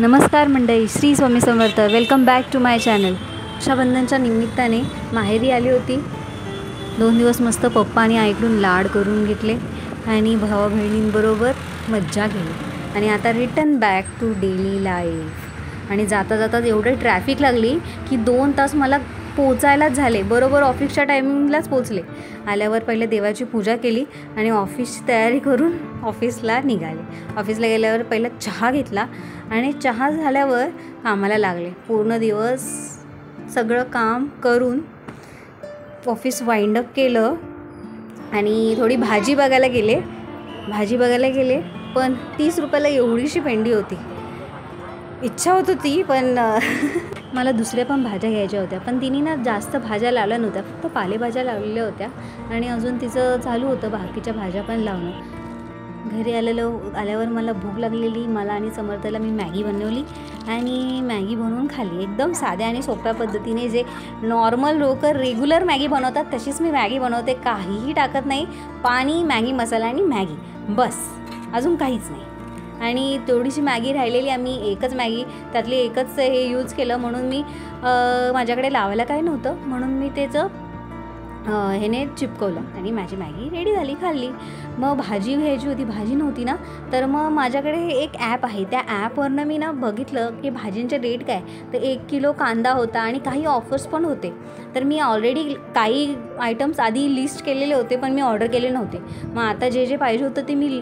नमस्कार मंडळी, Shri Swami Samarth. Welcome back to my channel. रक्षाबंधनच्या निमित्ताने माहेरी आली होती. 2 दिवस मस्त पप्पा आणि आईकडून लाड करून घेतले आणि भावा बहिणींबरोबर मज्जा केली आणि आता return back to daily life. आणि जाता जाता एवढे ट्रॅफिक लागली की 2 तास मला पोचायलाच झाले. बरोबर ऑफिसच्या टायमिंगलाच पोचले. आल्यावर पहिले देवाची पूजा केली आणि ऑफिसची तयारी करून ऑफिसला निघाले. ऑफिसला गेल्यावर पहिला चहा घेतला आणि चहा झाल्यावर कामाला लागले. पूर्ण दिवस सगळं काम करून ऑफिस वाइंड अप केलं आणि थोडी भाजी बघायला गेले पण 30 रुपयाला एवढीशी पेंडी होती. इच्छा होत होती पण मला दुसऱ्या पण भाज्या घ्यायच्या होत्या, पण तिने ना जास्त भाज्या लावल्या नव्हत्या, फक्त पालेभाज्या लावलेल्या होत्या आणि अजून तिचं चालू होतं बाकीच्या भाज्या पण लावणं. घरी आल्यावर मला भूक लागलेली. मला आणि समर्थला मी मॅगी बनवली आणि मॅगी बनवून खाल्ली. एकदम साध्या आणि सोप्या पद्धतीने, जे नॉर्मल लोक रेग्युलर मॅगी बनवतात तशीच मी मॅगी बनवते. काहीही टाकत नाही, पाणी, मॅगी मसाला आणि मॅगी, बस, अजून काहीच नाही. आणि थोडीशी मॅगी राहिलेली, आम्ही एकच मॅगी त्यातली एकच हे यूज केलं म्हणून मी माझ्याकडे लावायला काही नव्हतं म्हणून मी त्याचं ह्याने चिपकवलं आणि माझी मॅगी रेडी झाली, खाल्ली. मग भाजी घ्यायची होती, भाजी नव्हती ना, तर मग माझ्याकडे एक ॲप आहे. त्या ॲपवरनं मी ना बघितलं की भाजींचे रेट काय. तर 1 किलो कांदा होता आणि काही ऑफर्स पण होते. तर मी ऑलरेडी काही आयटम्स आधी लिस्ट केलेले होते पण मी ऑर्डर केले नव्हते. मग आता जे पाहिजे होतं ते मी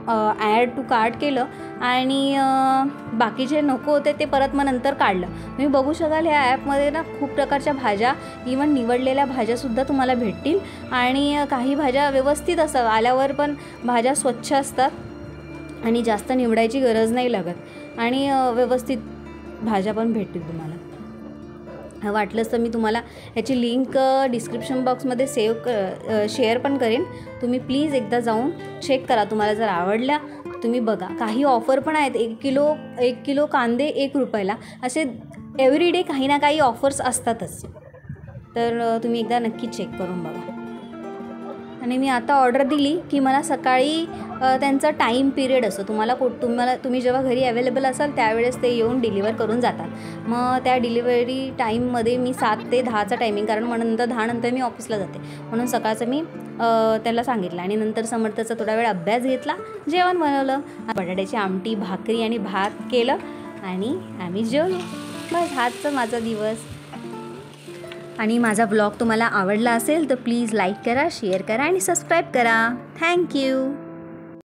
ॲड टू कार्ट केलं आणि बाकीचे नको होते ते परत मग नंतर काढलं. तुम्ही बघू शकाल ह्या ॲपमध्ये ना खूप प्रकारच्या भाज्या, इवन निवडलेल्या भाज्यासुद्धा तुम्हाला भेटतील आणि काही भाज्या व्यवस्थित असतात. आल्यावर पण भाज्या स्वच्छ असतात आणि जास्त निवडायची गरज नाही लागत आणि व्यवस्थित भाज्या पण भेटतील तुम्हाला. वाटलंच तर मी तुम्हाला ह्याची लिंक डिस्क्रिप्शन बॉक्समध्ये शेअर पण करेन. तुम्ही प्लीज एकदा जाऊन चेक करा. तुम्हाला जर आवडल्या तुम्ही बघा. काही ऑफर पण आहेत. 1 किलो कांदे 1 रुपयाला, असे एव्हरीडे काही ना काही ऑफर्स असतातच. तर तुम्ही एकदा नक्की चेक करून बघा. आणि मी आता ऑर्डर दिली की मला सकाळी त्यांचा टाईम पिरियड असतो. तुम्ही जेव्हा घरी अवेलेबल असाल त्यावेळेस ते येऊन डिलिव्हर करून जातात. मग त्या डिलिव्हरी टाईममध्ये मी 7 ते 10चा टायमिंग, कारण मग नंतर 10 नंतर मी ऑफिसला जाते म्हणून सकाळचं मी त्याला सांगितलं. आणि नंतर समर्थाचा थोडा वेळ अभ्यास घेतला, जेवण बनवलं, बटाट्याची आमटी, भाकरी आणि भात केलं आणि आम्ही जेवलो. बस हाच माझा दिवस. आणि माझा ब्लॉग तुम्हाला आवडला असेल तर प्लीज लाईक करा, शेअर करा आणि सबस्क्राईब करा. थँक्यू.